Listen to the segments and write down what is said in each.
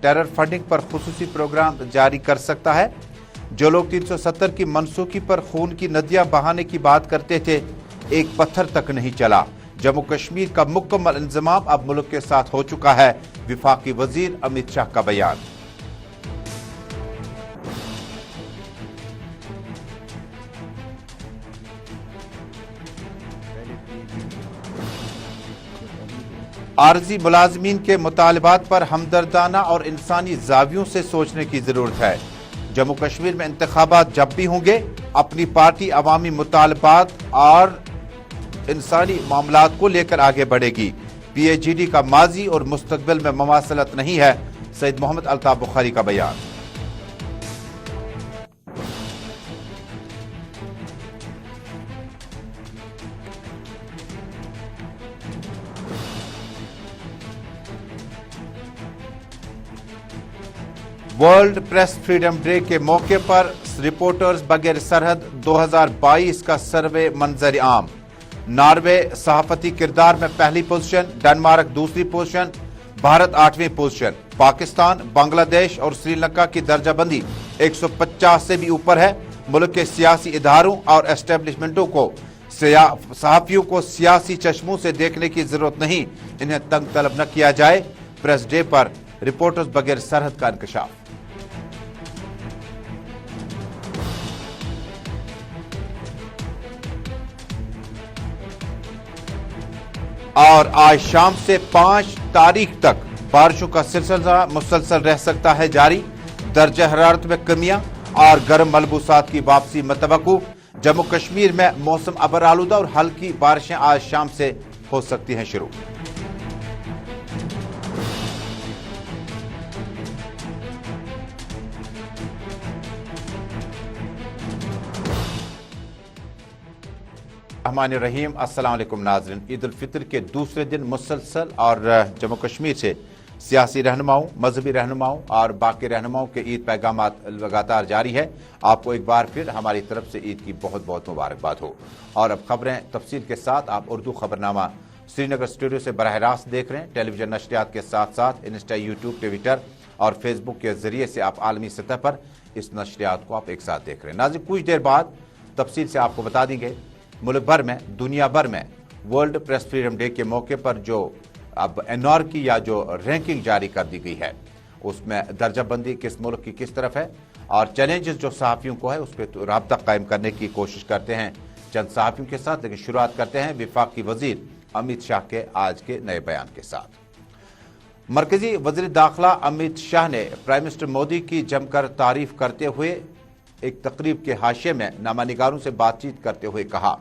Terror funding पर खुसूसी programme जारी कर सकता है। जो लोग 370 की मनसूखी पर खून की नदियां बहाने की बात करते थे, एक पत्थर तक नहीं चला। जम्मू कश्मीर का मुकम्मल इंतजाम अब मुल्क के साथ हो चुका है। विफाकी वजीर अमित शाह का बयान। आरजी मुलाजमीन के मुतालबात पर हमदर्दाना और इंसानी जावियों से सोचने की जरूरत है। जम्मू कश्मीर में इंतखाबात जब भी होंगे, अपनी पार्टी अवामी मुतालबात और इंसानी मामलात को लेकर आगे बढ़ेगी। PAGD का माजी और मुस्तकबिल में ममासलत नहीं है। सैयद मोहम्मद अल्ताफ बुखारी का बयान। वर्ल्ड प्रेस फ्रीडम डे के मौके पर रिपोर्टर्स बगैर सरहद 2022 का सर्वे मंजर आम। नॉर्वे सहाफती किरदार में पहली पोजीशन, डेनमार्क दूसरी पोजीशन, भारत 8वीं पोजीशन। पाकिस्तान, बांग्लादेश और श्रीलंका की दर्जाबंदी 150 से भी ऊपर है। मुल्क के सियासी इदारों और एस्टेब्लिशमेंटों को सहाफियों को सियासी चश्मों से देखने की जरूरत नहीं, इन्हें तंग तलब न किया जाए। प्रेस डे पर रिपोर्टर्स बगैर सरहद का इंकशाफ। और आज शाम से 5 तारीख तक बारिशों का सिलसिला मुसलसल रह सकता है जारी। दर्जा हरारत में कमियां और गर्म मलबूसात की वापसी मतवक्कु। जम्मू कश्मीर में मौसम अबर आलूदा और हल्की बारिशें आज शाम से हो सकती हैं शुरू। रहमान रहीम, अस्सलाम वालेकुम नाज़रीन। ईद उल फितर के दूसरे दिन मुसलसल और जम्मू कश्मीर से सियासी रहनुमाओं, मजहबी रहनुमाओं और बाकी रहनुमाओं के ईद पैगामात लगातार जारी है। आपको एक बार फिर हमारी तरफ से ईद की बहुत बहुत मुबारकबाद हो। और अब खबरें तफसील के साथ आप उर्दू खबरनामा श्रीनगर स्टूडियो से बराह रास्त देख रहे हैं। टेलीविजन नशरियात के साथ साथ इंस्टा, यूट्यूब, ट्विटर और फेसबुक के जरिए से आप आलमी सतह पर इस नशरियात को आप एक साथ देख रहे हैं। नाज़रीन, कुछ देर बाद तफसील से आपको बता देंगे मुल्क भर में, दुनिया भर में वर्ल्ड प्रेस फ्रीडम डे के मौके पर जो अब एनआर की या जो रैंकिंग जारी कर दी गई है, उसमें दर्जाबंदी किस मुल्क की किस तरफ है और चैलेंजेस जो सहाफियों को है उस पर तो राब्ता कायम करने की कोशिश करते हैं चंद सहाफियों के साथ। लेकिन शुरुआत करते हैं विफाकी वजीर अमित शाह के आज के नए बयान के साथ। मरकजी वजीर दाखिला अमित शाह ने प्राइम मिनिस्टर मोदी की जमकर तारीफ करते हुए एक तकरीब के हाशिए में नामानिगारों से बातचीत करते हुए कहा,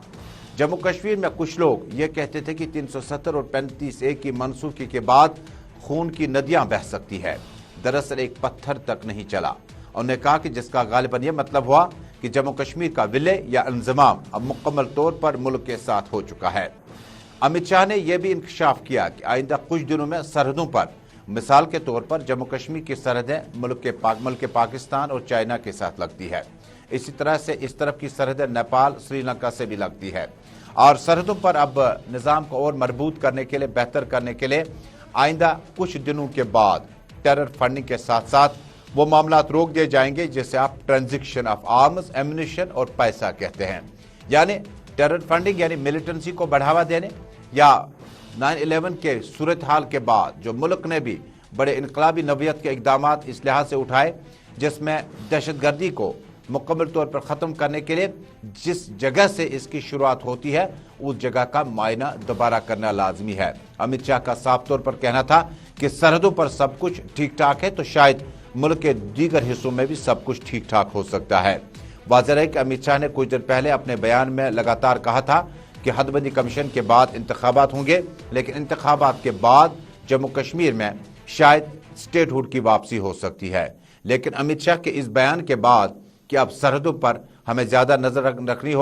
जम्मू कश्मीर में कुछ लोग ये कहते थे कि 370 और 35A की मनसूखी के बाद खून की नदियां बह सकती है। दरअसल एक पत्थर तक नहीं चला। उन्होंने कहा कि जिसका गालिबन यह मतलब हुआ कि जम्मू कश्मीर का विलय या इंजमाम अब मुकम्मल तौर पर मुल्क के साथ हो चुका है। अमित शाह ने यह भी इंकशाफ किया कि आइंदा कुछ दिनों में सरहदों पर, मिसाल के तौर पर जम्मू कश्मीर की सरहदें मुल्क के पाकिस्तान और चाइना के साथ लगती है। इसी तरह से इस तरफ की सरहदें नेपाल, श्रीलंका से भी लगती है। और सरहदों पर अब निज़ाम को और मजबूत करने के लिए, बेहतर करने के लिए आइंदा कुछ दिनों के बाद टेरर फंडिंग के साथ साथ वो मामलात रोक दिए जाएंगे जिसे आप ट्रांजिशन ऑफ आर्म्स, एम्युनिशन और पैसा कहते हैं। यानी टेरर फंडिंग यानी मिलिटेंसी को बढ़ावा देने या 9/11 के सूरत हाल के बाद जो मुल्क ने भी बड़े इनकलाबी नवीयत के इकदाम इस लिहाज से उठाए जिसमें दहशतगर्दी को मुकम्मल तौर पर ख़त्म करने के लिए जिस जगह से इसकी शुरुआत होती है उस जगह का मायना दोबारा करना लाजमी है। अमित शाह का साफ तौर पर कहना था कि सरहदों पर सब कुछ ठीक ठाक है तो शायद मुल्क के दीगर हिस्सों में भी सब कुछ ठीक ठाक हो सकता है। वाज़ेह है कि अमित शाह ने कुछ देर पहले अपने बयान में लगातार कहा था कि हदबंदी कमीशन के बाद इंतखाबात होंगे, लेकिन इंतखाबात के बाद जम्मू कश्मीर में शायद स्टेटहुड की वापसी हो सकती है। लेकिन अमित शाह के इस बयान के बाद कि अब सरहदों पर हमें ज्यादा नजर रखनी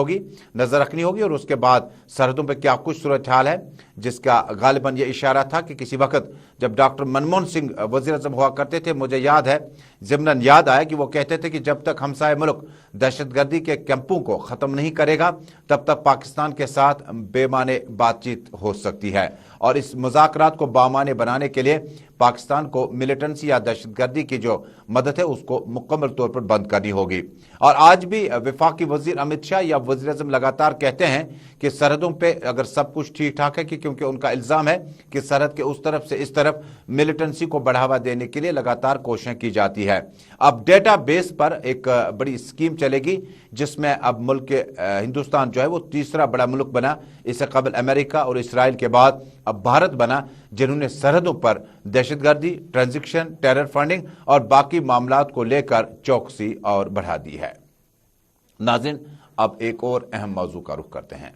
होगी और उसके बाद सरहदों पर क्या कुछ सूरत हाल है, जिसका गालिबन ये इशारा था कि किसी वक्त जब डॉक्टर मनमोहन सिंह वजीर आज़म हुआ करते थे, मुझे याद है, ज़िमनन याद आया कि वो कहते थे कि जब तक हमसाए मुल्क दहशतगर्दी के कैंपों को ख़त्म नहीं करेगा तब तक पाकिस्तान के साथ बेमाने बातचीत हो सकती है और इस मुज़ाकरात को बामाने बनाने के लिए पाकिस्तान को मिलिटेंसी या दहशतगर्दी की जो मदद है उसको मुकम्मल तौर पर बंद करनी होगी। और आज भी वफाकी वजीर अमित शाह या वजीर आज़म लगातार कहते हैं कि सरहदों पे अगर सब कुछ ठीक ठाक है, कि क्योंकि उनका इल्ज़ाम है कि सरहद के उस तरफ से इस तरफ मिलिटेंसी को बढ़ावा देने के लिए लगातार कोशिशें की जाती है। अब डेटा बेस पर एक बड़ी स्कीम चलेगी जिसमें अब मुल्क के हिंदुस्तान जो है वो तीसरा बड़ा मुल्क बना। इससे कबल अमेरिका और इसराइल के बाद अब भारत बना, जिन्होंने सरहदों पर दहशतगर्दी, ट्रांजैक्शन, टेरर फंडिंग और बाकी मामलात को लेकर चौकसी और बढ़ा दी है। नाज़रीन, अब एक और अहम मौजू का रुख करते हैं।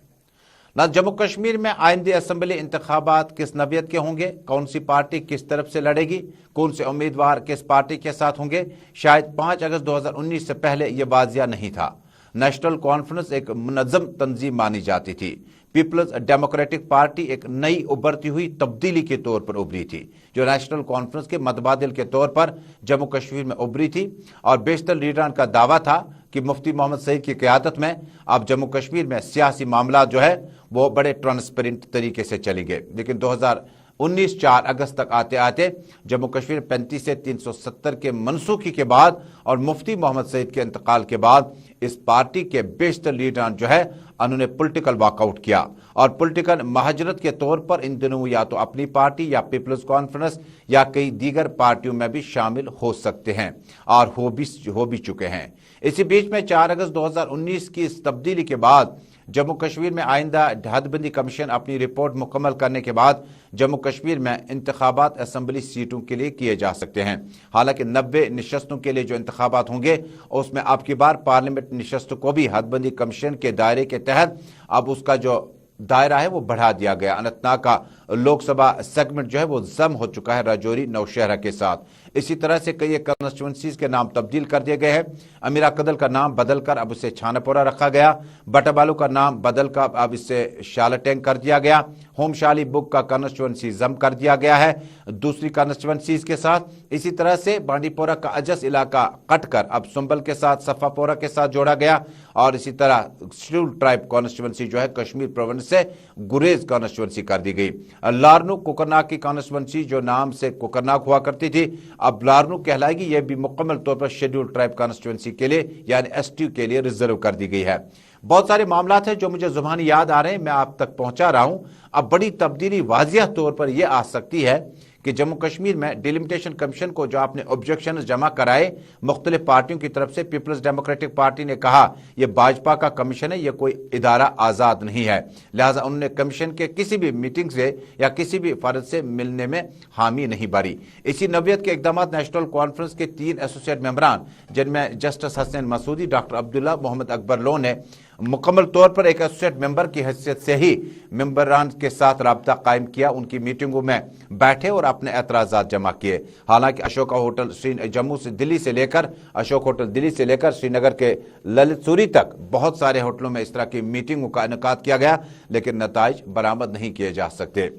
जम्मू कश्मीर में आइंदे असेंबली इंतखाबात किस नवियत के होंगे, कौन सी पार्टी किस तरफ से लड़ेगी, कौन से उम्मीदवार किस पार्टी के साथ होंगे, शायद 5 अगस्त 2019 से पहले यह वाजिया नहीं था। नेशनल कॉन्फ्रेंस एक मुनज़्ज़म तंजीम मानी जाती थी। पीपल्स डेमोक्रेटिक पार्टी एक नई उभरती हुई तब्दीली के तौर पर उभरी थी, जो नेशनल कॉन्फ्रेंस के मतबादिल के तौर पर जम्मू कश्मीर में उभरी थी और बेशतर लीडरान का दावा था कि मुफ्ती मोहम्मद सईद की क़यादत में अब जम्मू कश्मीर में सियासी मामला जो है वो बड़े ट्रांसपेरेंट तरीके से चलेंगे। लेकिन 2019 4 अगस्त तक आते आते जम्मू कश्मीर 35 से 370 के मनसूखी के बाद और मुफ्ती मोहम्मद सईद के इंतकाल के बाद इस पार्टी के बेशतर लीडरान जो है उन्होंने पॉलिटिकल वॉकआउट किया और पॉलिटिकल महाजरत के तौर पर इन दिनों या तो अपनी पार्टी या पीपल्स कॉन्फ्रेंस या कई दीगर पार्टियों में भी शामिल हो सकते हैं और हो भी चुके हैं। इसी बीच में 4 अगस्त 2019 की इस तब्दीली के बाद जम्मू कश्मीर में आइंदा हदबंदी कमीशन अपनी रिपोर्ट मुकम्मल करने के बाद जम्मू कश्मीर में इंतखाबात असेंबली सीटों के लिए किए जा सकते हैं। हालांकि 90 नशस्तों के लिए जो इंतखाबात होंगे उसमें अब की बार पार्लियामेंट नशस्तों को भी हदबंदी कमीशन के दायरे के तहत अब उसका जो दायरा है वो बढ़ा दिया गया। अनंतनाग का लोकसभा सेगमेंट जो है वो जम हो चुका है राजौरी नौशहरा के साथ। इसी तरह से कई कंस्टिट्यूंसीज के नाम तब्दील कर दिए गए हैं। अमीरा कदल का नाम बदलकर अब उसे छानापोरा रखा गया। बटाबालू का नाम बदलकर अब इसे शालटेंग कर दिया गया। होमशाली बुक का कंस्टिट्यूंसी जम कर दिया गया है दूसरी कंस्टिट्यूंसीज के साथ। इसी तरह से बांडीपोरा का अजस इलाका कटकर अब सुंबल के साथ सफापोरा के साथ जोड़ा गया और इसी तरह शेड्यूल्ड ट्राइब कॉन्स्टिट्यूंसी जो है कश्मीर प्रोविंस से गुरेज कॉन्स्टिट्यूंसी कर दी गई। लारनू कुकरनाग की कॉन्स्टिट्यूंसी जो नाम से कुकरनाग हुआ करती थी अब लारनू कहलाएगी। यह भी मुकम्मल तौर पर शेड्यूल्ड ट्राइब कॉन्स्टिट्यूंसी के लिए यानी एसटी के लिए रिजर्व कर दी गई है। बहुत सारे मामला हैं जो मुझे जुबानी याद आ रहे हैं, मैं आप तक पहुंचा रहा हूं। अब बड़ी तब्दीली वाजिया तौर पर यह आ सकती है कि जम्मू कश्मीर में डिलिमिटेशन कमीशन को जो आपने ऑब्जेक्शन जमा कराए मुख्तलिफ पार्टियों की तरफ से, पीपल्स डेमोक्रेटिक पार्टी ने कहा यह भाजपा का कमीशन है, यह कोई इदारा आजाद नहीं है, लिहाजा उन्होंने कमीशन के किसी भी मीटिंग से या किसी भी फर्द से मिलने में हामी नहीं भरी। इसी नवियत के इकदाम नेशनल कॉन्फ्रेंस के 3 एसोसिएट मेंबरान जिनमें जस्टिस हसन मसूदी, डॉक्टर अब्दुल्ला, मोहम्मद अकबर लो ने मुकम्मल तौर पर एक एसोसिएट मेंबर की हैसियत से ही मेंबरान के साथ राब्ता कायम किया, उनकी मीटिंगों में बैठे और अपने एतराज़ात जमा किए। हालांकि अशोका होटल जम्मू से दिल्ली से लेकर अशोक होटल दिल्ली से लेकर श्रीनगर के ललित सूरी तक बहुत सारे होटलों में इस तरह की मीटिंगों का इनेकाद किया गया, लेकिन नताइज बरामद नहीं किए जा सकते।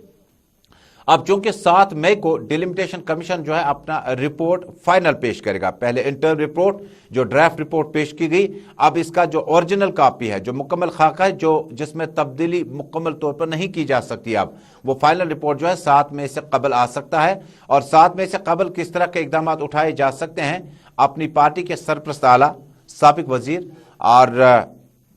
अब चूंकि 7 मई को डिलिमिटेशन कमीशन जो है अपना रिपोर्ट फाइनल पेश करेगा, पहले इंटर्न रिपोर्ट जो ड्राफ्ट रिपोर्ट पेश की गई, अब इसका जो ओरिजिनल कॉपी है, जो मुकम्मल खाका है, जो जिसमें तब्दीली मुकम्मल तौर पर नहीं की जा सकती, अब वो फाइनल रिपोर्ट जो है 7 मई से कबल आ सकता है। और 7 मई से कबल किस तरह के इकदाम उठाए जा सकते हैं, अपनी पार्टी के सरपरस्त आला साबिक वजीर और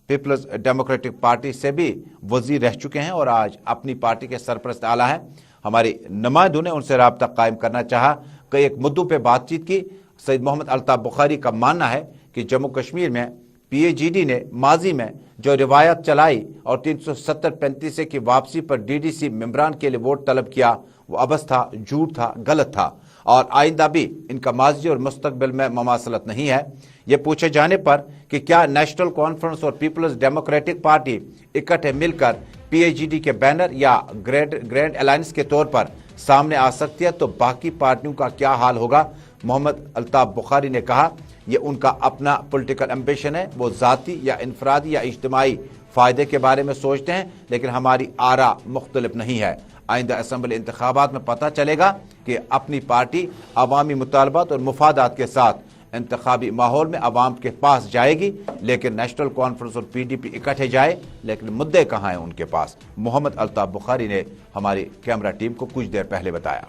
पीपल्स डेमोक्रेटिक पार्टी से भी वजीर रह चुके हैं और आज अपनी पार्टी के सरपरस्त आला है, हमारी नुमाइंदों ने उनसे राब्ता कायम करना चाहा, कई एक मुद्दों पे बातचीत की। सैयद मोहम्मद अल्ताफ बुखारी का मानना है कि जम्मू कश्मीर में पीएजीडी ने माजी में जो रिवायत चलाई और 370-35 की वापसी पर डीडीसी मेंबरान के लिए वोट तलब किया, वो अबस था, झूठ था, गलत था और आइंदा भी इनका माजी और मुस्तकबिल में ममासलत नहीं है। ये पूछे जाने पर कि क्या नेशनल कॉन्फ्रेंस और पीपल्स डेमोक्रेटिक पार्टी इकट्ठे मिलकर पीएजीडी के बैनर या ग्रैंड अलायंस के तौर पर सामने आ सकती है तो बाकी पार्टियों का क्या हाल होगा। मोहम्मद अल्ताफ बुखारी ने कहा ये उनका अपना पॉलिटिकल एम्बिशन है, वो ज़ाती या इनफरादी या इज्तिमाई फ़ायदे के बारे में सोचते हैं, लेकिन हमारी आरा मुख्तलिफ नहीं है। आइंदा असम्बली इंतखाबात में पता चलेगा कि अपनी पार्टी अवामी मुतालबात और मुफादात के साथ इंतखाबी माहौल में अवाम के पास जाएगी, लेकिन नेशनल कॉन्फ्रेंस और PDP इकट्ठे जाए, लेकिन मुद्दे कहाँ हैं उनके पास। मोहम्मद अल्ताफ बुखारी ने हमारी कैमरा टीम को कुछ देर पहले बताया।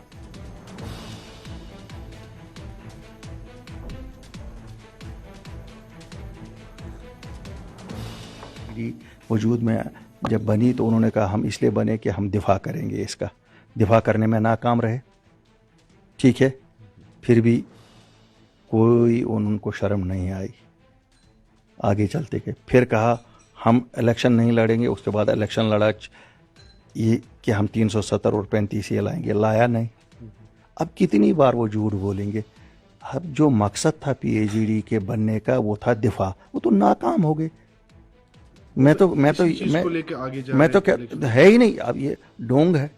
वजूद में जब बनी तो उन्होंने कहा हम इसलिए बने कि हम दिफा करेंगे, इसका दिफा करने में नाकाम रहे, ठीक है, फिर भी कोई उनको शर्म नहीं आई, आगे चलते गए। फिर कहा हम इलेक्शन नहीं लड़ेंगे, उसके बाद इलेक्शन लड़ा ये कि हम 370 और 35 ये लाएंगे, लाया नहीं। अब कितनी बार वो झूठ बोलेंगे। अब जो मकसद था PAGD के बनने का वो था दिफा, वो तो नाकाम हो गए। मैं तो क्या है ही नहीं, अब ये ढोंग है।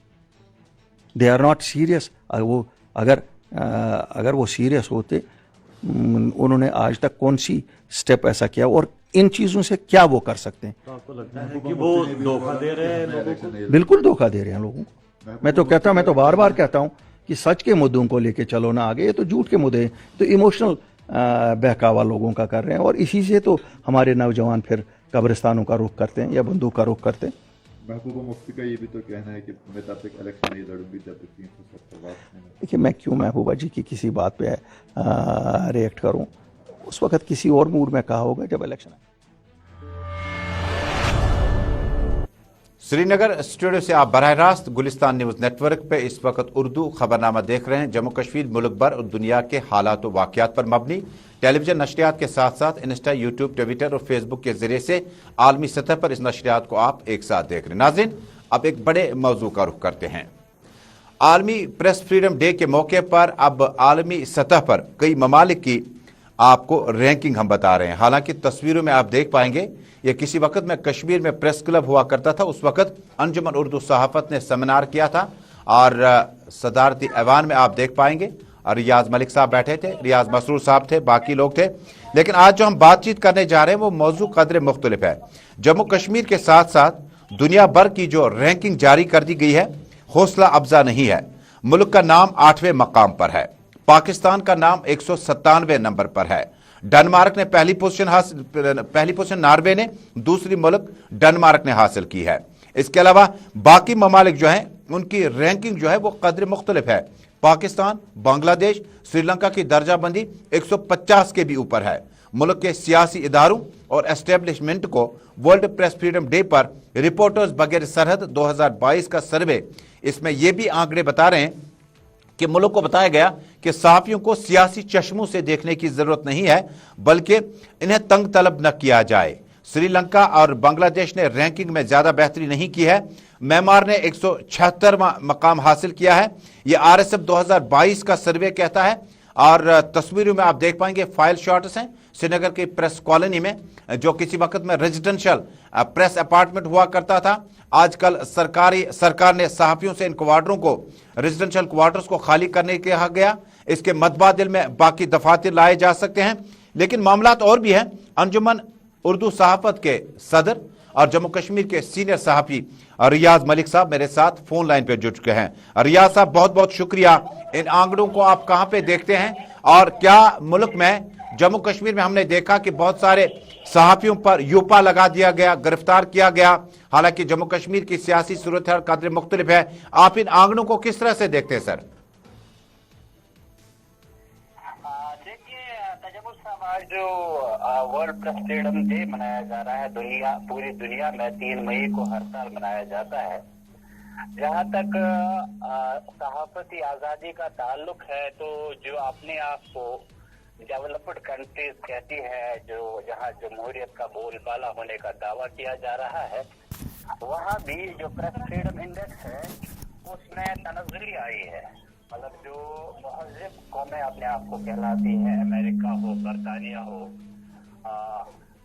They are not serious. वो अगर वो सीरियस होते, उन्होंने आज तक कौन सी स्टेप ऐसा किया और इन चीजों से क्या वो कर सकते हैं? तो आपको लगता है कि वो धोखा दे रहे हैं लोगों को? बिल्कुल धोखा दे रहे हैं लोगों को। मैं तो बार बार कहता हूं कि सच के मुद्दों को लेके चलो ना आगे, ये तो झूठ के मुद्दे हैं, तो इमोशनल बहकावा लोगों का कर रहे हैं और इसी से तो हमारे नौजवान फिर कब्रिस्तानों का रुख करते हैं या बंदूक का रुख करते हैं। महबूबा मुफ्ती का ये भी तो कहना है कि मैं तब तक इलेक्शन नहीं लड़ूंगी जब तक 370 बात नहीं। देखिए, मैं क्यों महबूबा जी की किसी बात पे रिएक्ट करूं, उस वक्त किसी और मूड में कहा होगा जब इलेक्शन। श्रीनगर स्टूडियो से आप बराह रास्त गुलिस्तान न्यूज नेटवर्क पे इस वक्त उर्दू खबरनामा देख रहे हैं। जम्मू कश्मीर मुल्क भर और दुनिया के हालात व वाक़यात पर मबनी टेलीविजन नशरियात के साथ साथ इंस्टा, यूट्यूब, ट्विटर और फेसबुक के जरिए से आलमी सतह पर इस नशरियात को आप एक साथ देख रहे हैं। नाज़रीन, अब एक बड़े मौजू का रुख करते हैं। आलमी प्रेस फ्रीडम डे के मौके पर अब आलमी सतह पर कई ममालिक की आपको रैंकिंग हम बता रहे हैं। हालांकि तस्वीरों में आप देख पाएंगे ये किसी वक्त में कश्मीर में प्रेस क्लब हुआ करता था, उस वक्त अंजुमन उर्दू सहाफत ने सेमिनार किया था और सदारती ऐवान में आप देख पाएंगे और रियाज मलिक साहब बैठे थे, रियाज मसरूर साहब थे, बाकी लोग थे। लेकिन आज जो हम बातचीत करने जा रहे हैं वो मौजू कदरे मुख्तलिफ है। जम्मू कश्मीर के साथ साथ दुनिया भर की जो रैंकिंग जारी कर दी गई है हौसला अफजा नहीं है। मुल्क का नाम 8वें मकाम पर है, पाकिस्तान का नाम 197वें नंबर पर है। डेनमार्क ने पहली पोजीशन नॉर्वे ने, दूसरी मुल्क डेनमार्क ने हासिल की है। इसके अलावा बाकी ममालिक जो हैं उनकी रैंकिंग जो है वो कदर मुख्तलिफ है। पाकिस्तान, बांग्लादेश, श्रीलंका की दर्जाबंदी 150 के भी ऊपर है। मुल्क के सियासी इदारों और एस्टेब्लिशमेंट को वर्ल्ड प्रेस फ्रीडम डे पर रिपोर्टर्स बगैर सरहद 2022 का सर्वे, इसमें यह भी आंकड़े बता रहे हैं कि मुल्क को बताया गया कि सहाफियों को सियासी चश्मों से देखने की जरूरत नहीं है, बल्कि इन्हें तंग तलब न किया जाए। श्रीलंका और बांग्लादेश ने रैंकिंग में ज्यादा बेहतरी नहीं की है। म्यांमार ने 176वां मकाम हासिल किया है। यह RSF 2022 का सर्वे कहता है और तस्वीरों में आप देख पाएंगे फाइल शॉट्स हैं श्रीनगर की प्रेस कॉलोनी में, जो किसी वक्त में रेजिडेंशियल प्रेस अपार्टमेंट हुआ करता था। आजकल सरकार ने सहाफियों से इन क्वार्टरों को, रेजिडेंशियल क्वार्टर्स को खाली करने के कहा गया। इसके मतबादिल में बाकी दफातर लाए जा सकते हैं, लेकिन मामलात और भी हैं। अंजुमन उर्दू सहाफत के सदर और जम्मू कश्मीर के सीनियर सहाफी रियाज मलिक साहब मेरे साथ फोन लाइन पे जुड़ चुके हैं। रियाज साहब, बहुत बहुत शुक्रिया। इन आंकड़ों को आप कहां पे देखते हैं और क्या मुल्क में, जम्मू कश्मीर में हमने देखा कि बहुत सारे सहाफियों पर यूपा लगा दिया गया, गिरफ्तार किया गया। हालांकि जम्मू कश्मीर की सियासी सूरत है कदर मुख्तलिफ है। आप इन आंकड़ों को किस तरह से देखते हैं सर? आज जो वर्ल्ड प्रेस फ्रीडम डे मनाया जा रहा है, पूरी दुनिया में 3 मई को हर साल मनाया जाता है। जहाँ तक सहाफती आजादी का ताल्लुक है, तो जो अपने आप को डेवलप्ड कंट्रीज कहती है, जो जहाँ जमहूरियत का बोलबाला होने का दावा किया जा रहा है, वहाँ भी जो प्रेस फ्रीडम इंडेक्स है उसमें तनज़्ज़ुली आई है। मतलब जो महज़िब कौमें अपने आप को कहलाती हैं, अमेरिका हो, बरतानिया हो,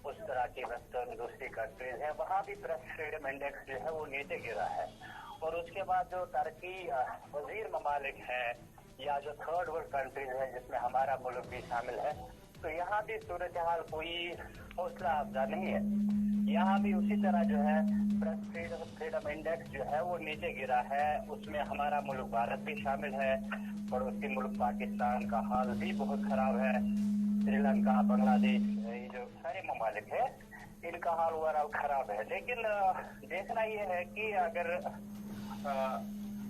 उस तरह की वेस्टर्न दूसरी कंट्रीज हैं, वहाँ भी प्रेस फ्रीडम इंडेक्स जो है वो नीचे गिरा है। और उसके बाद जो टर्की वजीर ममालिक है या जो थर्ड वर्ल्ड कंट्रीज है जिसमें हमारा मुल्क भी शामिल है, तो यहाँ भी सूरत हाल कोई हौसला अफजा नहीं है। यहाँ भी उसी तरह जो है प्रेस फ्रीडम इंडेक्स जो है वो नीचे गिरा है, उसमें हमारा मुल्क भारत भी शामिल है, पड़ोसी मुल्क पाकिस्तान का हाल भी बहुत खराब है, श्रीलंका, बांग्लादेश, ये जो सारे ममालिक है इनका हाल ओवरऑल खराब है। लेकिन देखना ये है कि अगर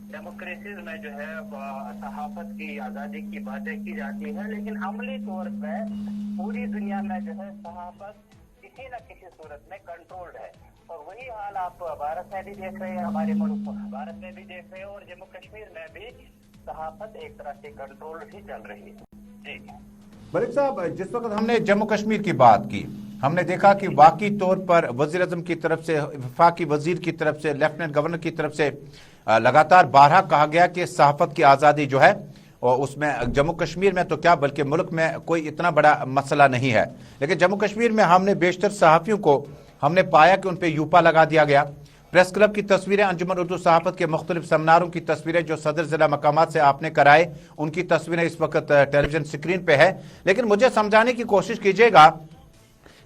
डेमोक्रेसीज में जो है सहाफत की आज़ादी की बातें की जाती है, लेकिन अमली तौर पर पूरी दुनिया में जो है सहाफत किसी न किसी सूरत में कंट्रोल्ड है। और वही हाल आप भारत में भी देख रहे हैं, हमारे मुल्क भारत में भी देख रहे हैं, और जम्मू कश्मीर में भी सहाफत एक तरह से कंट्रोल्ड ही चल रही है। जी मलिक साहब, जिस वक्त हमने जम्मू कश्मीर की बात की, हमने देखा कि वाकई तौर पर वजीर आज़म की तरफ से, वफाकी वजीर की तरफ से, लेफ्टिनेंट गवर्नर की तरफ से लगातार बारहा कहा गया कि सहाफत की आज़ादी जो है और उसमें जम्मू कश्मीर में तो क्या बल्कि मुल्क में कोई इतना बड़ा मसला नहीं है। लेकिन जम्मू कश्मीर में हमने बेशतर सहाफ़ियों को हमने पाया कि उन पर यूपा लगा दिया गया। प्रेस क्लब की तस्वीरें, अंजुमन उर्दू सहाफत के मुख्तलिफ सेमिनारों की तस्वीरें जो सदर जिला मकामात से आपने कराए, उनकी तस्वीरें इस वक्त टेलीविजन स्क्रीन पे है। लेकिन मुझे समझाने की कोशिश कीजिएगा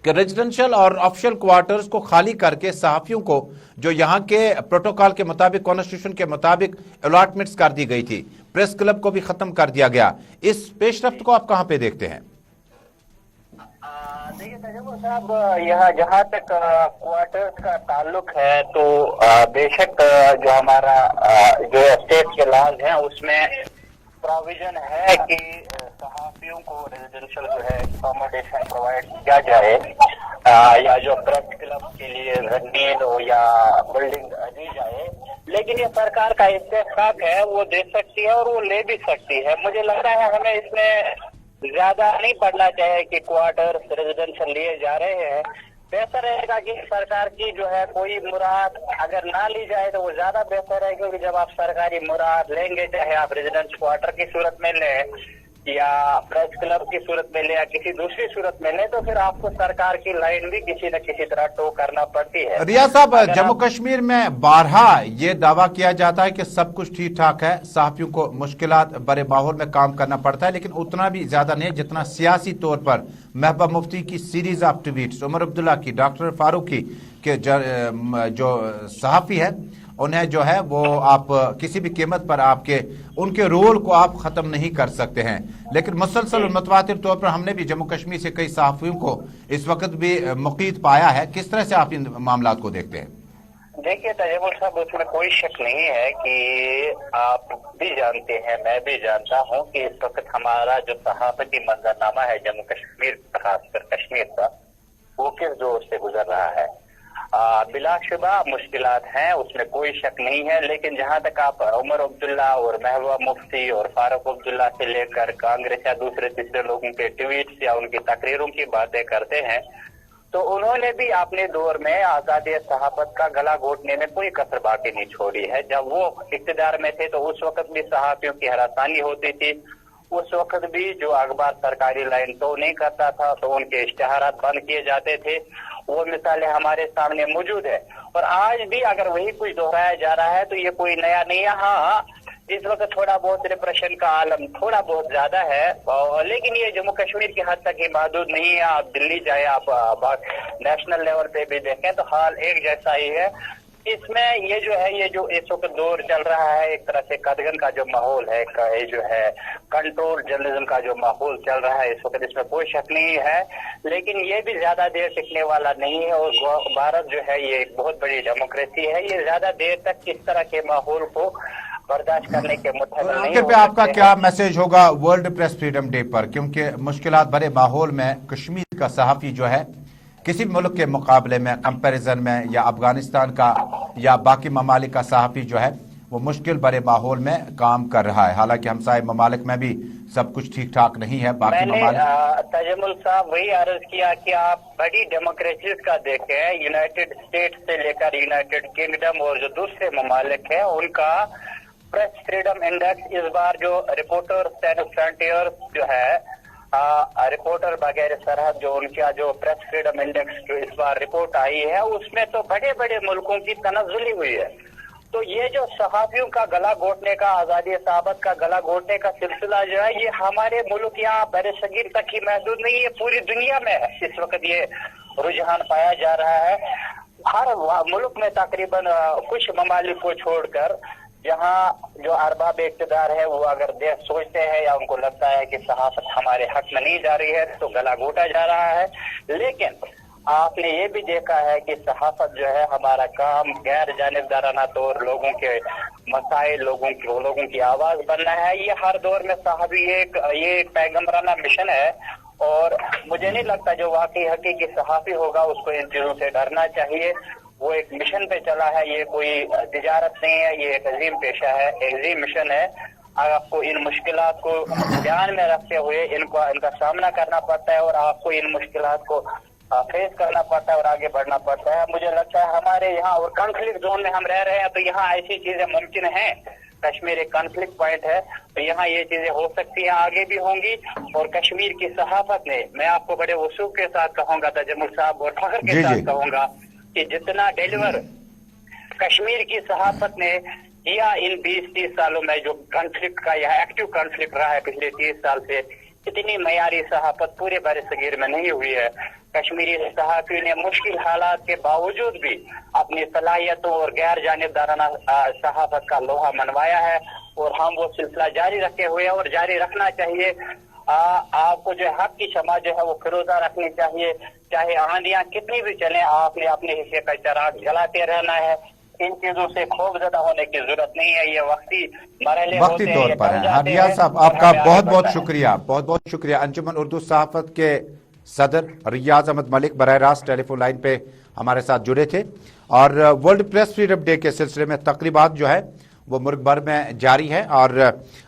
कि रेजिडेंशियल और ऑफिशियल क्वार्टर्स को खाली करके सहाफियों को जो यहाँ के प्रोटोकॉल के मुताबिक, कॉन्स्टिट्यूशन के मुताबिक अलॉटमेंट्स कर दी गई थी, प्रेस क्लब को भी खत्म कर दिया गया, इस पेशरफ्त को आप कहाँ पे देखते हैं? देखिए तजमुल साहब, यहाँ जहाँ तक क्वार्टर्स का ताल्लुक है तो बेशक जो हमारा जो स्टेट के लॉज हैं उसमें प्रोविजन है कि सहाफियों को रेजिडेंशियल जो है अकोमोडेशन प्रोवाइड किया जाए, या जो प्रेस क्लब के लिए जमीन हो या बिल्डिंग दी जाए। लेकिन ये सरकार का इत्तेफाक है, वो दे सकती है और वो ले भी सकती है। मुझे लग रहा है हमें इसमें ज्यादा नहीं पड़ना चाहिए कि क्वार्टर्स रेजिडेंशियल लिए जा रहे हैं। बेहतर रहेगा कि सरकार की जो है कोई मुराद अगर ना ली जाए तो वो ज्यादा बेहतर है, क्योंकि जब आप सरकारी मुराद लेंगे, चाहे आप रेजिडेंस क्वार्टर की सूरत में लें या प्रेस क्लब की सूरत में ले या किसी दूसरी सूरत में ले, तो फिर आपको सरकार की लाइन भी किसी न किसी तरह टो करना पड़ती है। रियाज साहब, जम्मू कश्मीर में बारहा ये दावा किया जाता है कि सब कुछ ठीक ठाक है, सहाफियों को मुश्किलात बड़े माहौल में काम करना पड़ता है, लेकिन उतना भी ज्यादा नहीं जितना सियासी तौर पर महबूबा मुफ्ती की series of tweets, Omar Abdullah की, डॉक्टर फारूकी के जो सहाफी है उन्हें जो है वो आप किसी भी कीमत पर आपके उनके रोल को आप खत्म नहीं कर सकते हैं। लेकिन मुसलसल और मुतवातिर तौर पर हमने भी जम्मू कश्मीर से कई सहाफियों को इस वक्त भी मुक़ीद पाया है। किस तरह से आप इन मामलात को देखते हैं? देखिए तजमुल साहब, उसमें कोई शक नहीं है कि आप भी जानते हैं, मैं भी जानता हूँ कि इस वक्त हमारा जो सहाफती मंजरनामा है जम्मू कश्मीर, खासकर कश्मीर का, वो किस दौर से गुजर रहा है। बिलाशुबा मुश्किलात हैं, उसमें कोई शक नहीं है। लेकिन जहां तक आप उमर अब्दुल्ला और महबूबा मुफ्ती और फारूक अब्दुल्ला से लेकर कांग्रेस या दूसरे तीसरे लोगों के ट्वीट्स या उनकी तकरीरों की बातें करते हैं, तो उन्होंने भी अपने दौर में आजादी सहाफत का गला घोटने में कोई कसर बाकी नहीं छोड़ी है। जब वो इख्तिदार में थे तो उस वक्त भी सहाफियों की हरासानी होती थी, उस वक्त भी जो अखबार सरकारी लाइन तो नहीं करता था तो उनके इश्तिहारात बंद किए जाते थे। वो मिसालें हमारे सामने मौजूद है और आज भी अगर वही कुछ दोहराया जा रहा है तो ये कोई नया नहीं है। हाँ, इस वक्त थोड़ा बहुत रिप्रेशन का आलम थोड़ा बहुत ज्यादा है, लेकिन ये जम्मू कश्मीर की हद तक ही महदूद नहीं है। आप दिल्ली जाए, आप नेशनल लेवल पे भी देखें तो हाल एक जैसा ही है। इसमें ये जो इस वक्त दौर चल रहा है, एक तरह से कदगन का जो माहौल है, ये जो है कंट्रोल जर्नलिज्म का जो माहौल चल रहा है इस वक्त, इसमें कोई शक नहीं है। लेकिन ये भी ज्यादा देर टिकने वाला नहीं है और भारत जो है ये एक बहुत बड़ी डेमोक्रेसी है, ये ज्यादा देर तक इस तरह के माहौल को बर्दाश्त करने के मुताबिक नहीं हो पे आपका क्या मैसेज होगा वर्ल्ड प्रेस फ्रीडम डे पर? क्योंकि मुश्किलात भरे माहौल में कश्मीर का सहाफी जो है किसी भी मुल्क के मुकाबले में, कंपैरिजन में, या अफगानिस्तान का या बाकी ममालिक का सहाफी जो है वो मुश्किल भरे माहौल में काम कर रहा है। हालांकि हमसाए ममालिक में भी सब कुछ ठीक ठाक नहीं है। बाकी ममालिक, तजमुल साहब, वही अर्ज किया कि आप बड़ी डेमोक्रेसीज का देखें, यूनाइटेड स्टेट से लेकर यूनाइटेड किंगडम और जो दूसरे ममालिक हैं उनका प्रेस फ्रीडम इंडेक्स इस बार जो रिपोर्टर्स एंड फ्रंटियर्स जो है रिपोर्टर वगैरह सरहद जो उनका जो प्रेस फ्रीडम इंडेक्स जो इस बार रिपोर्ट आई है उसमें तो बड़े बड़े मुल्कों की तनज़्ज़ुली हुई है। तो ये जो सहाफियों का गला घोटने का, आजादी सहाबत का गला घोटने का सिलसिला जो है, ये हमारे मुल्क यहाँ बरसगीर तक ही महदूद नहीं है, पूरी दुनिया में है इस वक्त ये रुझान पाया जा रहा है। हर मुल्क में तकरीबन कुछ ममालिक को छोड़कर जहाँ जो अरबाब इक़्तिदार है वो अगर देख सोचते हैं या उनको लगता है कि सहाफत हमारे हक में नहीं जा रही है तो गला घोटा जा रहा है। लेकिन आपने ये भी देखा है कि सहाफत जो है हमारा काम गैर जानिबदाराना तौर लोगों के मसाइल, लोगों की आवाज बनना है। ये हर दौर में साहबी ये एक पैगम्बराना मिशन है और मुझे नहीं लगता जो वाकई हकीकी सहाफी होगा उसको इन चीजों से डरना चाहिए। वो एक मिशन पे चला है, ये कोई तिजारत नहीं है, ये एक अजीम पेशा है, अजीम मिशन है। आपको इन मुश्किलात को ध्यान में रखते हुए इनका सामना करना पड़ता है और आपको इन मुश्किलात को फेस करना पड़ता है और आगे बढ़ना पड़ता है। मुझे लगता है हमारे यहाँ और कॉन्फ्लिक्ट जोन में हम रह रहे हैं तो यहाँ ऐसी चीजें मुमकिन हैं। कश्मीर एक कॉन्फ्लिक्ट पॉइंट है तो यहाँ ये चीजें हो सकती हैं, आगे भी होंगी। और कश्मीर की सहाफत ने, मैं आपको बड़े वसूख के साथ कहूंगा, तजम्मुल साहब, और फख्र के साथ कहूंगा कि जितना डिलीवर कश्मीर की सहाफत ने किया इन 20-30 सालों में, जो कॉन्फ्लिक्ट का यह एक्टिव कॉन्फ्लिक्ट रहा है पिछले 30 साल से, इतनी मयारी सहाफत पूरे बरसगीर में नहीं हुई है। कश्मीरी सहाफी ने मुश्किल हालात के बावजूद भी अपनी सलाहियतों और गैर जानिबदाराना सहाफत का लोहा मनवाया है और हम वो सिलसिला जारी रखे हुए हैं और जारी रखना चाहिए। आपको जो हक की शमा जो है वो फिरोजा रखनी चाहिए, चाहे आंधियां कितनी भी चले, आपने अपने हिस्से का चिराग जलाते रहना है। इन चीजों से खौफजदा होने की जरूरत नहीं है, ये वक्ती तौर पर है। रियाज साहब, आपका बहुत बहुत शुक्रिया। अंजुमन उर्दू सहाफत के सदर रियाज अहमद मलिक बराह रास्त टेलीफोन लाइन पे हमारे साथ जुड़े थे। और वर्ल्ड प्रेस फ्रीडम डे के सिलसिले में तकरीबात जो है वो मुल्क भर में जारी है। और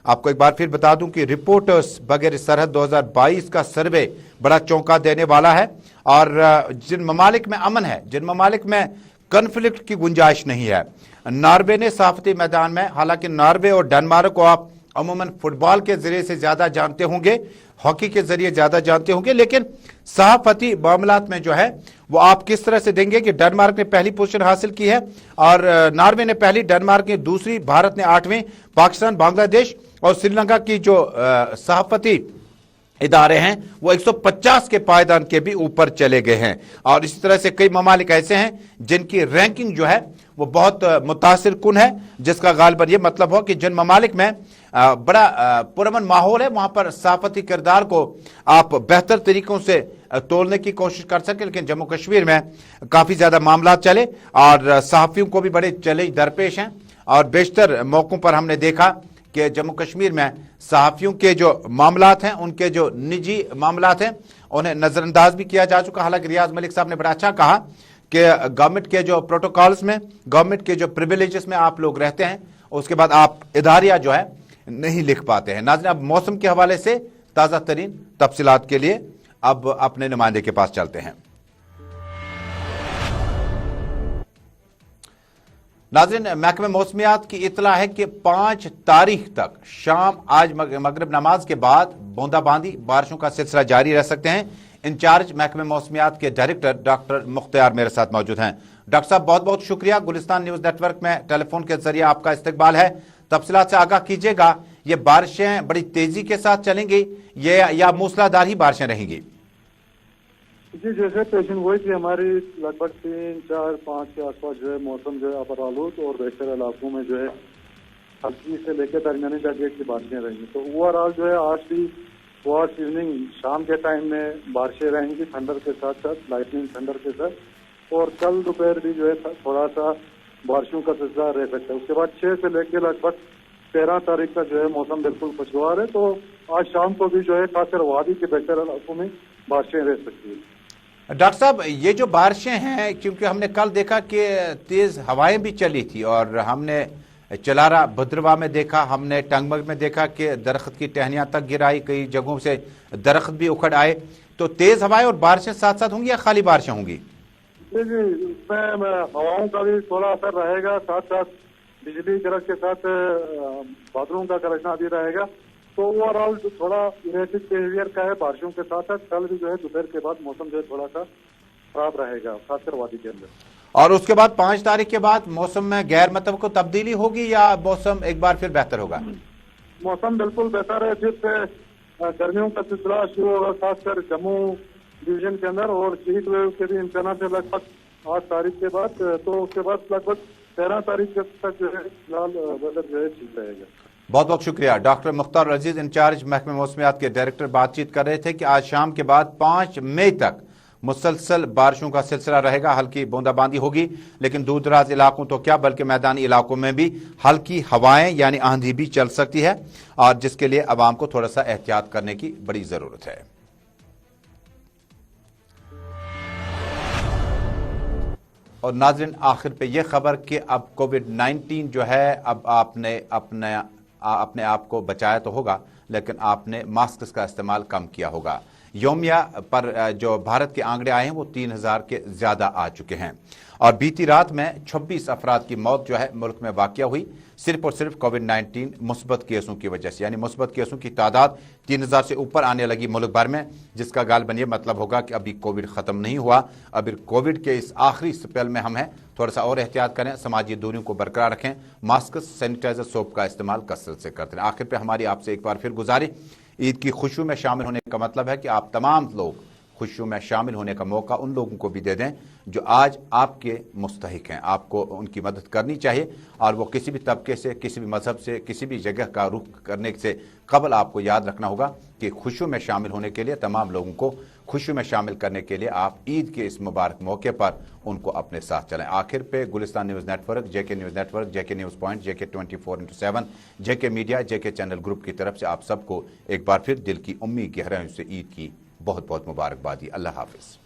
आपको एक बार फिर बता दूं कि रिपोर्टर्स बगैर सरहद 2022 का सर्वे बड़ा चौंका देने वाला है। और जिन ममालिक में अमन है, जिन ममालिक में कन्फ्लिक्ट की गुंजाइश नहीं है, नॉर्वे ने सहाफती मैदान में, हालांकि नॉर्वे और डेनमार्क को आप अमूमन फुटबॉल के जरिए से ज्यादा जानते होंगे, हॉकी के जरिए ज्यादा जानते होंगे, लेकिन सहाफती मामलात में जो है वो आप किस तरह से देंगे कि डेनमार्क ने पहली पोजीशन हासिल की है और नॉर्वे ने पहली, डेनमार्क ने दूसरी, भारत ने 8वीं, पाकिस्तान, बांग्लादेश और श्रीलंका की जो सहाफती इदारे हैं वो 150 के पायदान के भी ऊपर चले गए हैं। और इसी तरह से कई ममालिक ऐसे हैं जिनकी रैंकिंग जो है वो बहुत मुतासिर कुन है, जिसका गालिबन ये मतलब हो कि जिन ममालिक में बड़ा पुरअमन माहौल है वहां पर सहाफती किरदार को आप बेहतर तरीकों से तोड़ने की कोशिश कर सके। लेकिन जम्मू कश्मीर में काफी ज्यादा मामला चले और सहाफियों को भी बड़े चैलेंज दरपेश हैं। और बेशतर मौकों पर हमने देखा कि जम्मू कश्मीर में सहाफियों के जो मामलात हैं, उनके जो निजी मामलात हैं, उन्हें नजरअंदाज भी किया जा चुका। हालांकि रियाज मलिक साहब ने बड़ा अच्छा कहा कि गवर्नमेंट के जो प्रोटोकॉल्स में, गवर्नमेंट के जो प्रिविलेजेस में आप लोग रहते हैं, उसके बाद आप इदारिया जो है नहीं लिख पाते हैं। नाज़रीन, अब मौसम के हवाले से ताज़ा तरीन तफसीलात के लिए अब अपने नुमाइंदे के पास चलते हैं। नाज़रीन, महकमे मौसमियात की इतला है कि 5 तारीख तक शाम आज मगरिब नमाज के बाद बूंदाबांदी बारिशों का सिलसिला जारी रह सकते हैं। इंचार्ज महकमे मौसमियात के डायरेक्टर डॉक्टर मुख्तार मेरे साथ मौजूद हैं। डॉक्टर साहब, बहुत बहुत शुक्रिया। गुलिस्तान न्यूज नेटवर्क में टेलीफोन के जरिए आपका इस्तकबाल है। तफसीलात से आगाह कीजिएगा, ये बारिशें बड़ी तेजी के साथ चलेंगी ये या मूसलाधार ही बारिशें रहेंगी? जी, जैसे पेशन हुई थी हमारी लगभग 3, 4, 5 के आसपास जो है मौसम जो है अपर आलूद और बेशतर इलाकों में जो है हल्की से लेकर दरमियानी दर्जे की बारिशें रहेंगी। तो ओवरऑल जो है आज भी टुवर्ड्स इवनिंग, शाम के टाइम में बारिशें रहेंगी थंडर के साथ साथ, लाइटनिंग थंडर के साथ। और कल दोपहर भी जो है थोड़ा सा बारिशों का सिलसिला रह सकता है। उसके बाद 6 से लेकर लगभग 13 तारीख तक जो है मौसम बिल्कुल खुशगवार है। तो आज शाम को भी जो है खासकर वादी के बेहतर इलाकों में बारिशें रह सकती है। डॉक्टर साहब, ये जो बारिशें हैं, क्योंकि हमने कल देखा कि तेज हवाएं भी चली थी और हमने चलारा भद्रवा में देखा, हमने टंगमग में देखा कि दरख्त की टहनियां तक गिराई, कई जगहों से दरख्त भी उखड़ आए। तो तेज हवाएं और बारिशें साथ साथ होंगी या खाली बारिशें होंगी? जी, इसमें हवाओं का भी थोड़ा असर रहेगा, साथ साथ बिजली गरज के साथ बादलों का गरजना भी रहेगा। तो ओवरऑल थोड़ा इरेटिक बिहेवियर का है बारिशों के साथ साथ। कल भी जो है दोपहर के बाद मौसम जो है थोड़ा सा खराब रहेगा, खासकर वादी के अंदर। और उसके बाद 5 तारीख के बाद मौसम में गैर मुतवक्किल तब्दीली होगी या मौसम एक बार फिर बेहतर होगा? मौसम बिल्कुल बेहतर है, जिससे गर्मियों का सिलसिला शुरू होगा, खासकर जम्मू डिवीजन के अंदर, और हीट वेव के भी इम्कान है लगभग 8 तारीख के बाद। तो उसके बाद लगभग 13 तारीख तक जो है फिलहाल वेदर जो है ठीक रहेगा। बहुत बहुत शुक्रिया। डॉक्टर मुख्तार अजीज, इंचार्ज महकमे मौसमियात के डायरेक्टर, बातचीत कर रहे थे कि आज शाम के बाद 5 मई तक मुसलसल बारिशों का सिलसिला रहेगा, हल्की बूंदाबांदी होगी, लेकिन दूर दराज इलाकों तो क्या बल्कि मैदानी इलाकों में भी हल्की हवाएं यानी आंधी भी चल सकती है, और जिसके लिए अवाम को थोड़ा सा एहतियात करने की बड़ी जरूरत है। और नाज़रीन, आखिर पे ये खबर कि अब कोविड-19 जो है, अब आपने अपने आप को बचाया तो होगा, लेकिन आपने मास्क का इस्तेमाल कम किया होगा। योमिया पर जो भारत के आंकड़े आए हैं वो 3000 के ज्यादा आ चुके हैं, और बीती रात में 26 अफराद की मौत जो है मुल्क में वाक़या हुई, सिर्फ और सिर्फ कोविड-19 मुस्बत केसों की वजह से। यानी मुस्बत केसों की तादाद 3000 से ऊपर आने लगी मुल्क भर में, जिसका गालबन ये मतलब होगा कि अभी कोविड खत्म नहीं हुआ। अभी कोविड के इस आखिरी स्पेल में हम हैं, थोड़ा सा और एहतियात करें, समाजी दूरियों को बरकरार रखें, मास्क, सैनिटाइजर, सोप का इस्तेमाल कसरत से करते रहें। आखिर पे हमारी आपसे एक बार फिर गुजारिश, ईद की खुशियों में शामिल होने का मतलब है कि आप तमाम लोग खुशियों में शामिल होने का मौका उन लोगों को भी दे दें जो आज आपके मुस्तहिक हैं। आपको उनकी मदद करनी चाहिए, और वो किसी भी तबके से, किसी भी मजहब से, किसी भी जगह का रुख करने से कबल आपको याद रखना होगा कि खुशियों में शामिल होने के लिए, तमाम लोगों को खुशियों में शामिल करने के लिए आप ईद के इस मुबारक मौके पर उनको अपने साथ चलें। आखिर पे गुलिस्तान न्यूज़ नेटवर्क, जेके न्यूज़ नेटवर्क, जेके न्यूज़ पॉइंट, जेके 24/7, जेके मीडिया, जेके चैनल ग्रुप की तरफ से आप सबको एक बार फिर दिल की उम्मीद गहराइयों से ईद की बहुत बहुत मुबारकबादी। अल्लाह हाफिज।